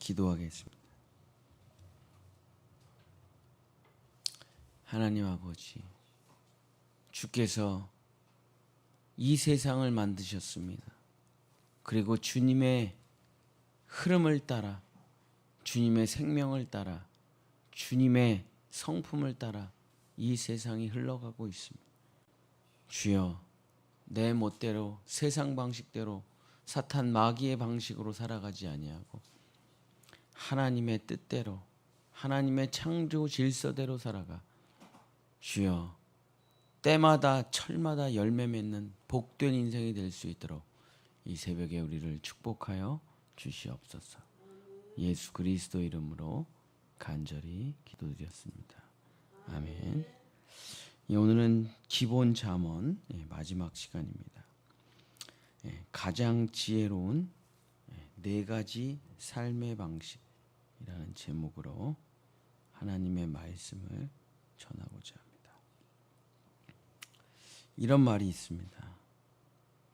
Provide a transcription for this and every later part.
기도하겠습니다. 하나님 아버지, 주께서 이 세상을 만드셨습니다. 그리고 주님의 흐름을 따라, 주님의 생명을 따라, 주님의 성품을 따라 이 세상이 흘러가고 있습니다. 주여, 내 멋대로, 세상 방식대로, 사탄 마귀의 방식으로 살아가지 아니하고 하나님의 뜻대로, 하나님의 창조 질서대로 살아가 주여, 때마다 철마다 열매 맺는 복된 인생이 될 수 있도록 이 새벽에 우리를 축복하여 주시옵소서. 예수 그리스도 이름으로 간절히 기도드렸습니다. 아멘. 오늘은 기본 잠언 마지막 시간입니다. 가장 지혜로운 네 가지 삶의 방식이라는 제목으로 하나님의 말씀을 전하고자 합니다. 이런 말이 있습니다.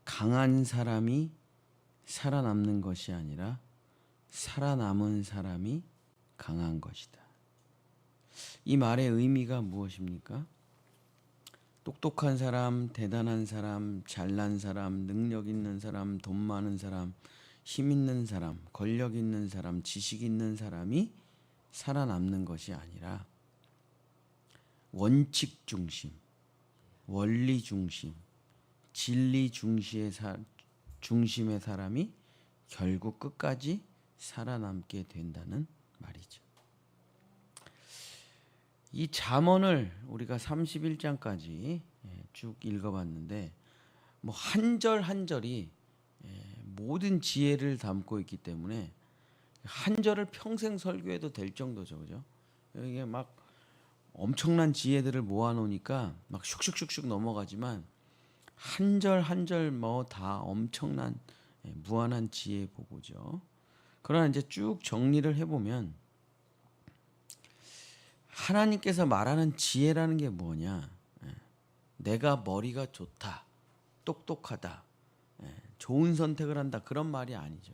강한 사람이 살아남는 것이 아니라 살아남은 사람이 강한 것이다. 이 말의 의미가 무엇입니까? 똑똑한 사람, 대단한 사람, 잘난 사람, 능력 있는 사람, 돈 많은 사람, 힘 있는 사람, 권력 있는 사람, 지식 있는 사람이 살아남는 것이 아니라 원칙 중심, 원리 중심, 진리 중심의 사람이 결국 끝까지 살아남게 된다는 말이죠. 이 잠언을 우리가 31장까지 쭉 읽어봤는데 뭐 한 절 한 절이 모든 지혜를 담고 있기 때문에 한 절을 평생 설교해도 될 정도죠, 그죠? 이게 막 엄청난 지혜들을 모아놓으니까 막 슉슉슉슉 넘어가지만 한 절 한 절 뭐 다 엄청난 무한한 지혜 보고죠. 그러나 이제 쭉 정리를 해보면 하나님께서 말하는 지혜라는 게 뭐냐? 내가 머리가 좋다, 똑똑하다, 좋은 선택을 한다, 그런 말이 아니죠.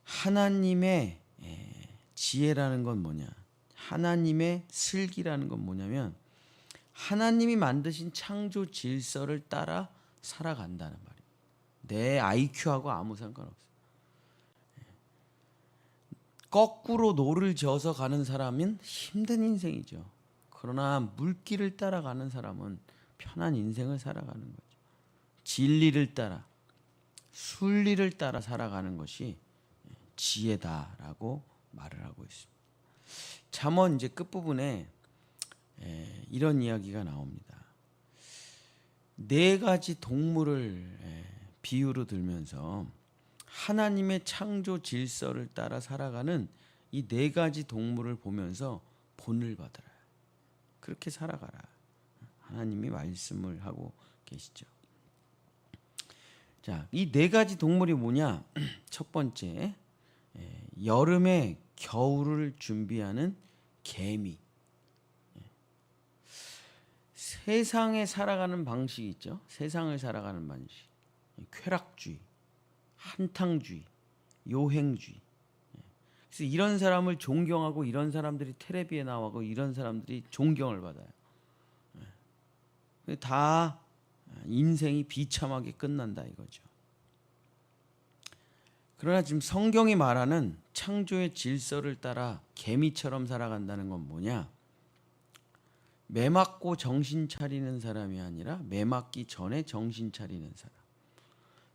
하나님의 지혜라는 건 뭐냐? 하나님의 슬기라는 건 뭐냐면 하나님이 만드신 창조 질서를 따라 살아간다는 말이에요. 내 IQ하고 아무 상관없어요. 거꾸로 노를 저어서 가는 사람은 힘든 인생이죠. 그러나 물길을 따라가는 사람은 편한 인생을 살아가는 거죠. 진리를 따라, 순리를 따라 살아가는 것이 지혜다라고 말을 하고 있습니다. 잠언 이제 끝부분에 이런 이야기가 나옵니다. 네 가지 동물을 비유로 들면서 하나님의 창조 질서를 따라 살아가는 이 네 가지 동물을 보면서 본을 받으라. 그렇게 살아가라. 하나님이 말씀을 하고 계시죠. 자, 이 네 가지 동물이 뭐냐? 첫 번째, 여름에 겨울을 준비하는 개미. 세상에 살아가는 방식이 있죠. 세상을 살아가는 방식. 쾌락주의, 한탕주의, 요행주의. 그래서 이런 사람을 존경하고 이런 사람들이 텔레비에 나오고 이런 사람들이 존경을 받아요. 다 인생이 비참하게 끝난다 이거죠. 그러나 지금 성경이 말하는 창조의 질서를 따라 개미처럼 살아간다는 건 뭐냐? 매 맞고 정신 차리는 사람이 아니라 매 맞기 전에 정신 차리는 사람.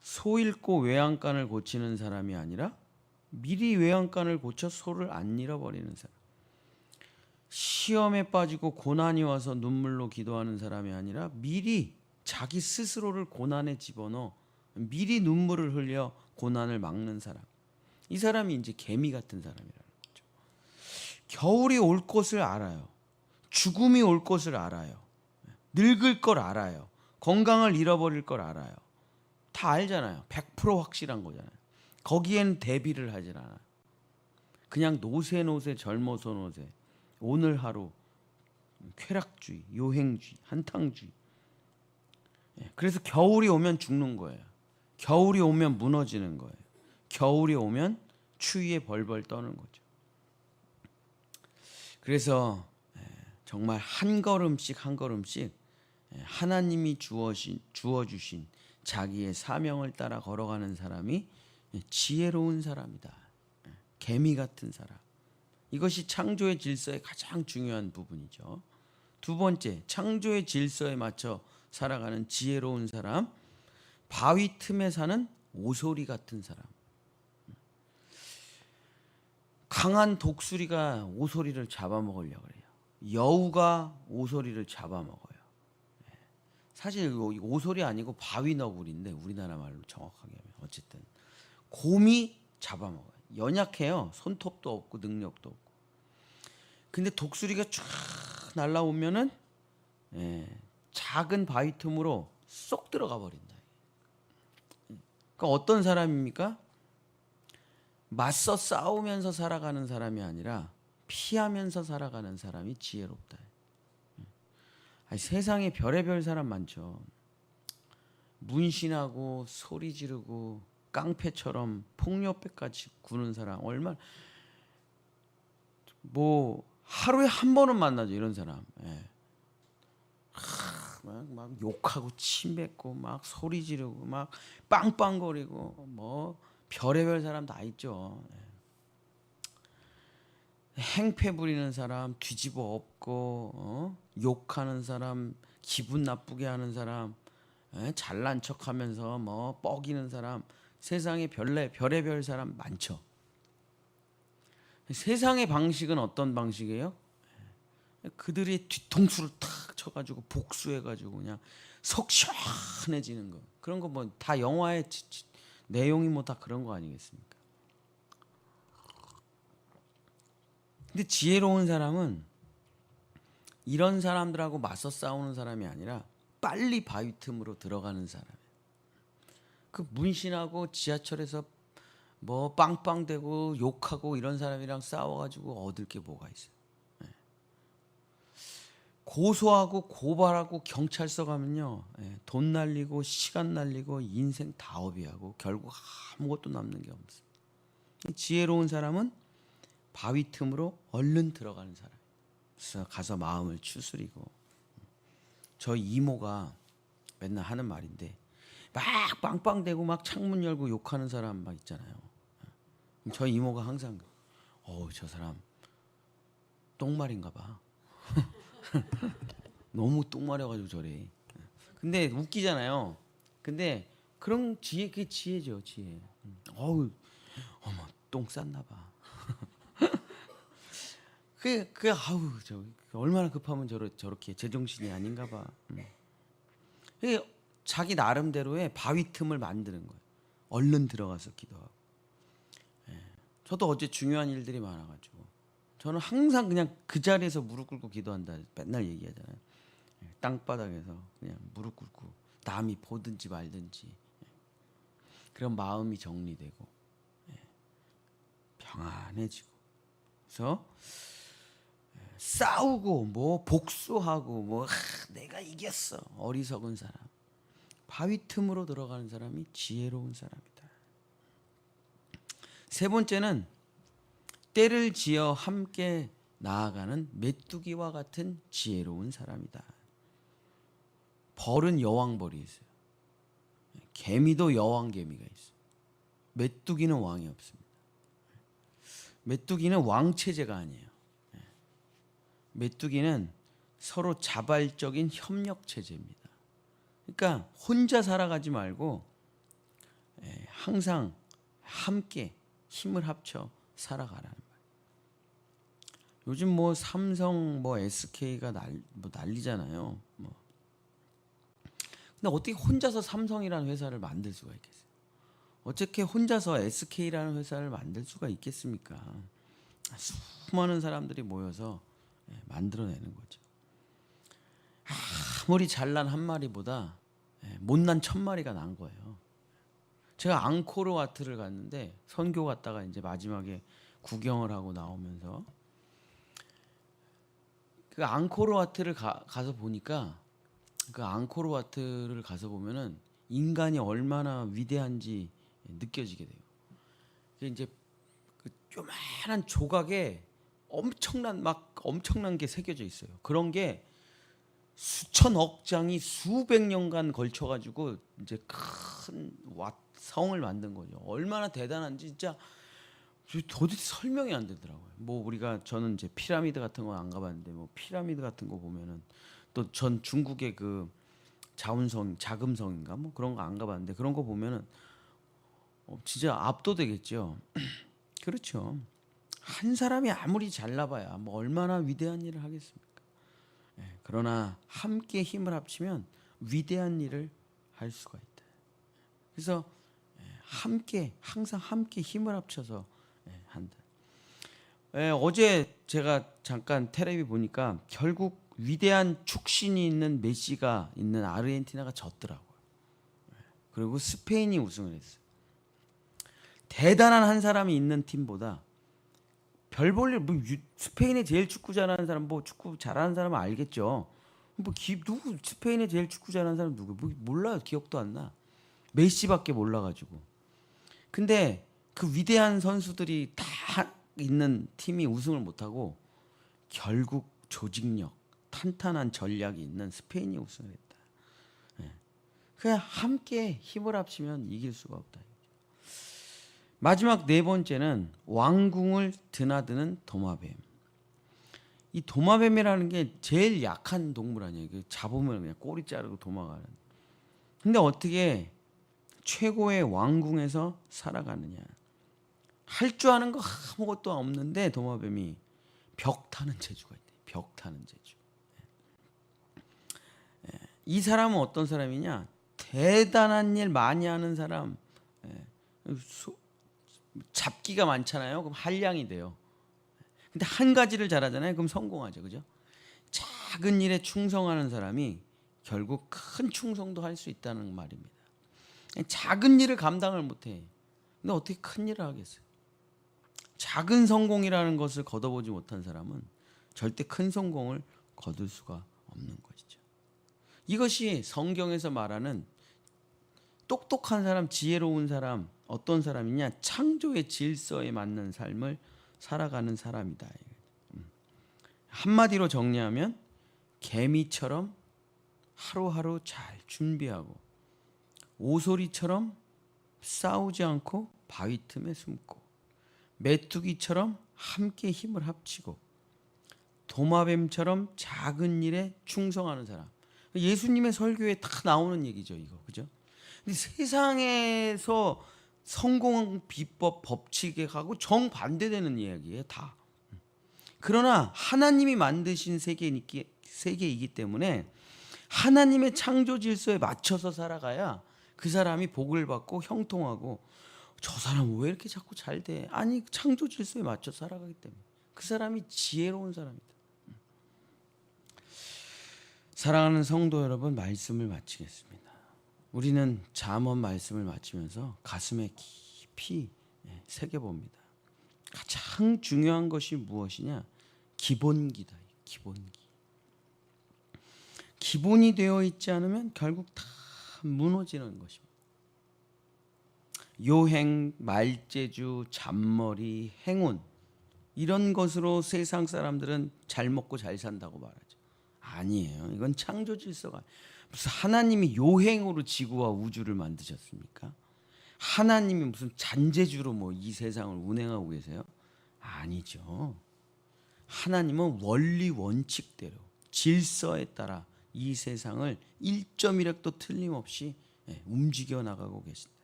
소 잃고 외양간을 고치는 사람이 아니라 미리 외양간을 고쳐 소를 안 잃어버리는 사람. 시험에 빠지고 고난이 와서 눈물로 기도하는 사람이 아니라 미리 자기 스스로를 고난에 집어넣어 미리 눈물을 흘려 고난을 막는 사람. 이 사람이 이제 개미 같은 사람이라는 거죠. 겨울이 올 것을 알아요. 죽음이 올 것을 알아요. 늙을 걸 알아요. 건강을 잃어버릴 걸 알아요. 다 알잖아요. 100% 확실한 거잖아요. 거기엔 대비를 하질 않아요. 그냥 노세 젊어서 노세. 오늘 하루 쾌락주의, 요행주의, 한탕주의. 그래서 겨울이 오면 죽는 거예요. 겨울이 오면 무너지는 거예요. 겨울이 오면 추위에 벌벌 떠는 거죠. 그래서 정말 한 걸음씩 한 걸음씩 하나님이 주어주신 자기의 사명을 따라 걸어가는 사람이 지혜로운 사람이다. 개미 같은 사람. 이것이 창조의 질서의 가장 중요한 부분이죠. 두 번째, 창조의 질서에 맞춰 살아가는 지혜로운 사람, 바위 틈에 사는 오소리 같은 사람. 강한 독수리가 오소리를 잡아먹으려고 해요. 여우가 오소리를 잡아먹어요. 사실 오소리 아니고 바위너구리인데 우리나라 말로 정확하게 하면 어쨌든 곰이 잡아먹어요. 연약해요. 손톱도 없고 능력도 없고. 근데 독수리가 쫙 날라오면은 작은 바위 틈으로 쏙 들어가 버린다. 그러니까 어떤 사람입니까? 맞서 싸우면서 살아가는 사람이 아니라 피하면서 살아가는 사람이 지혜롭다. 아니, 세상에 별의별 사람 많죠. 문신하고 소리 지르고 깡패처럼 폭력배까지 구는 사람 얼마나 뭐 하루에 한 번은 만나죠 이런 사람. 막 욕하고 침 뱉고 막 소리 지르고 막 빵빵거리고 뭐 별의별 사람 다 있죠. 행패 부리는 사람, 뒤집어 엎고 욕하는 사람, 기분 나쁘게 하는 사람, 잘난 척하면서 뭐 뻐기는 사람, 세상에 별의별 사람 많죠. 세상의 방식은 어떤 방식이에요? 그들이 뒤통수를 탁 쳐가지고 복수해가지고 그냥 속 시원해지는 거. 그런 거 뭐 다 영화의 내용이 뭐 다 그런 거 아니겠습니까? 근데 지혜로운 사람은 이런 사람들하고 맞서 싸우는 사람이 아니라 빨리 바위 틈으로 들어가는 사람이에요. 그 문신하고 지하철에서 뭐 빵빵대고 욕하고 이런 사람이랑 싸워가지고 얻을 게 뭐가 있어요? 고소하고 고발하고 경찰서 가면요, 돈 날리고 시간 날리고 인생 다 허비하고 결국 아무것도 남는 게 없어요. 지혜로운 사람은 바위 틈으로 얼른 들어가는 사람. 그래서 가서 마음을 추스리고. 저 이모가 맨날 하는 말인데 막 빵빵대고 막 창문 열고 욕하는 사람 막 있잖아요. 저 이모가 항상 저 사람 똥말인가 봐. 너무 똥말해가지고 저래. 근데 웃기잖아요. 근데 그런 지혜, 그게 지혜죠, 지혜. 어머 똥 쌌나 봐. 아우 저 얼마나 급하면 저렇게 제정신이 아닌가 봐. 그게 자기 나름대로의 바위 틈을 만드는 거예요. 얼른 들어가서 기도하고. 저도 어제 중요한 일들이 많아가지고 저는 항상 그냥 그 자리에서 무릎 꿇고 기도한다 맨날 얘기하잖아요. 땅바닥에서 그냥 무릎 꿇고 남이 보든지 말든지 그런 마음이 정리되고 평안해지고. 그래서 싸우고 뭐 복수하고 뭐 내가 이겼어 어리석은 사람. 바위 틈으로 들어가는 사람이 지혜로운 사람이다. 세 번째는 때를 지어 함께 나아가는 메뚜기와 같은 지혜로운 사람이다. 벌은 여왕벌이 있어요. 개미도 여왕개미가 있어요. 메뚜기는 왕이 없습니다. 메뚜기는 왕체제가 아니에요. 메뚜기는 서로 자발적인 협력 체제입니다. 그러니까 혼자 살아가지 말고 항상 함께 힘을 합쳐 살아가라는 말. 요즘 뭐 삼성 뭐 SK가 난리잖아요. 근데 어떻게 혼자서 삼성이라는 회사를 만들 수가 있겠어요? 어떻게 혼자서 SK라는 회사를 만들 수가 있겠습니까? 수많은 사람들이 모여서 만들어내는 거죠. 아무리 잘난 한 마리보다 못난 1000마리가 난 거예요. 제가 앙코르와트를 갔는데 선교 갔다가 이제 마지막에 구경을 하고 나오면서 그 앙코르와트를 가서 보니까 그 앙코르와트를 가서 보면은 인간이 얼마나 위대한지 느껴지게 돼요. 이제 요만한 조각에 엄청난 게 새겨져 있어요. 그런 게 수천억 장이 수백 년간 걸쳐 가지고 이제 큰 성을 만든 거죠. 얼마나 대단한지 진짜 도대체 설명이 안 되더라고요. 뭐 저는 이제 피라미드 같은 건 안 가봤는데 뭐 피라미드 같은 거 보면은 또 전 중국의 그 자금성인가 뭐 그런 거 안 가봤는데 그런 거 보면은 진짜 압도되겠죠. 그렇죠. 한 사람이 아무리 잘나봐야 뭐 얼마나 위대한 일을 하겠습니까? 그러나 함께 힘을 합치면 위대한 일을 할 수가 있다. 그래서 항상 함께 힘을 합쳐서 한다. 어제 제가 잠깐 텔레비 보니까 결국 위대한 축신이 있는 메시가 있는 아르헨티나가 졌더라고요. 그리고 스페인이 우승을 했어요. 대단한 한 사람이 있는 팀보다 별 볼 일 뭐 스페인의 제일 축구 잘하는 사람 뭐 축구 잘하는 사람은 알겠죠. 누구 스페인의 제일 축구 잘하는 사람 누구 뭐 몰라요. 기억도 안 나. 메시밖에 몰라가지고. 근데 그 위대한 선수들이 다 있는 팀이 우승을 못하고 결국 조직력, 탄탄한 전략이 있는 스페인이 우승을 했다. 그냥 함께 힘을 합치면 이길 수가 없다. 마지막 네 번째는 왕궁을 드나드는 도마뱀. 이 도마뱀이라는 게 제일 약한 동물 아니에요. 잡으면 그냥 꼬리 자르고 도망가는. 근데 어떻게 최고의 왕궁에서 살아가느냐. 할 줄 아는 거 아무것도 없는데 도마뱀이 벽 타는 재주가 있대. 벽 타는 재주. 이 사람은 어떤 사람이냐? 대단한 일 많이 하는 사람. 잡기가 많잖아요. 그럼 한량이 돼요. 근데 한 가지를 잘하잖아요. 그럼 성공하죠. 그죠? 작은 일에 충성하는 사람이 결국 큰 충성도 할 수 있다는 말입니다. 작은 일을 감당을 못해. 근데 어떻게 큰 일을 하겠어요? 작은 성공이라는 것을 거둬보지 못한 사람은 절대 큰 성공을 거둘 수가 없는 것이죠. 이것이 성경에서 말하는 똑똑한 사람, 지혜로운 사람, 어떤 사람이냐? 창조의 질서에 맞는 삶을 살아가는 사람이다. 한마디로 정리하면 개미처럼 하루하루 잘 준비하고 오소리처럼 싸우지 않고 바위 틈에 숨고 메뚜기처럼 함께 힘을 합치고 도마뱀처럼 작은 일에 충성하는 사람. 예수님의 설교에 다 나오는 얘기죠, 이거. 그죠? 근데 세상에서 성공 비법 법칙에 가고 정반대되는 이야기예요, 다. 그러나 하나님이 만드신 세계이기 때문에 하나님의 창조 질서에 맞춰서 살아가야 그 사람이 복을 받고 형통하고 저 사람 왜 이렇게 자꾸 잘 돼? 아니 창조 질서에 맞춰 살아가기 때문에 그 사람이 지혜로운 사람이다. 사랑하는 성도 여러분, 말씀을 마치겠습니다. 우리는 잠언 말씀을 마치면서 가슴에 깊이 새겨봅니다. 가장 중요한 것이 무엇이냐? 기본기다. 기본기. 기본이 되어 있지 않으면 결국 다 무너지는 것입니다. 요행, 말재주, 잔머리, 행운 이런 것으로 세상 사람들은 잘 먹고 잘 산다고 말하죠. 아니에요. 이건 창조 질서가. 무슨 하나님이 요행으로 지구와 우주를 만드셨습니까? 하나님이 무슨 잔재주로 뭐 이 세상을 운행하고 계세요? 아니죠. 하나님은 원리 원칙대로 질서에 따라 이 세상을 1.1획도 틀림없이 움직여 나가고 계신다.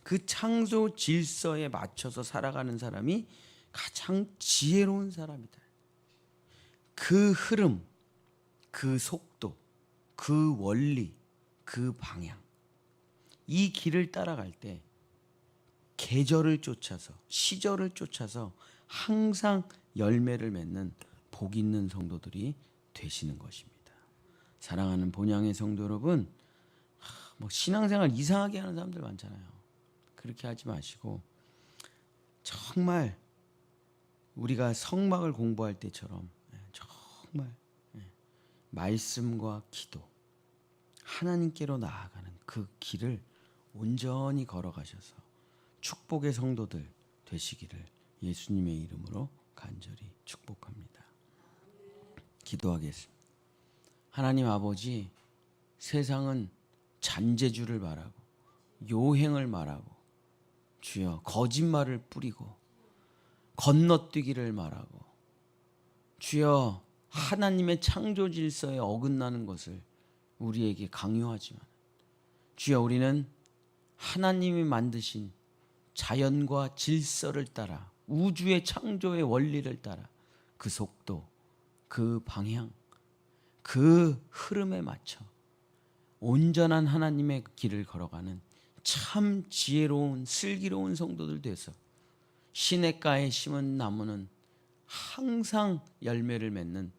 그 창조 질서에 맞춰서 살아가는 사람이 가장 지혜로운 사람이다. 그 흐름, 그 속도, 그 원리, 그 방향, 이 길을 따라갈 때 계절을 쫓아서, 시절을 쫓아서 항상 열매를 맺는 복 있는 성도들이 되시는 것입니다. 사랑하는 본향의 성도 여러분, 뭐 신앙생활 이상하게 하는 사람들 많잖아요. 그렇게 하지 마시고 정말 우리가 성막을 공부할 때처럼 정말 말씀과 기도, 하나님께로 나아가는 그 길을 온전히 걸어가셔서 축복의 성도들 되시기를 예수님의 이름으로 간절히 축복합니다. 기도하겠습니다. 하나님 아버지, 세상은 잔재주를 말하고 요행을 말하고 주여 거짓말을 뿌리고 건너뛰기를 말하고 주여 하나님의 창조 질서에 어긋나는 것을 우리에게 강요하지만 주여 우리는 하나님이 만드신 자연과 질서를 따라 우주의 창조의 원리를 따라 그 속도, 그 방향, 그 흐름에 맞춰 온전한 하나님의 길을 걸어가는 참 지혜로운 슬기로운 성도들 돼서 시냇가에 심은 나무는 항상 열매를 맺는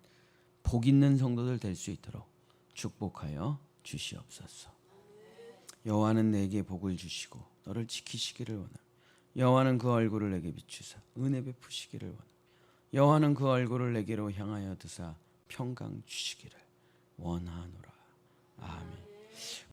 복 있는 성도들 될 수 있도록 축복하여 주시옵소서. 여호와는 내게 복을 주시고 너를 지키시기를 원하며 여호와는 그 얼굴을 내게 비추사 은혜 베푸시기를 원하며 여호와는 그 얼굴을 내게로 향하여 드사 평강 주시기를 원하노라.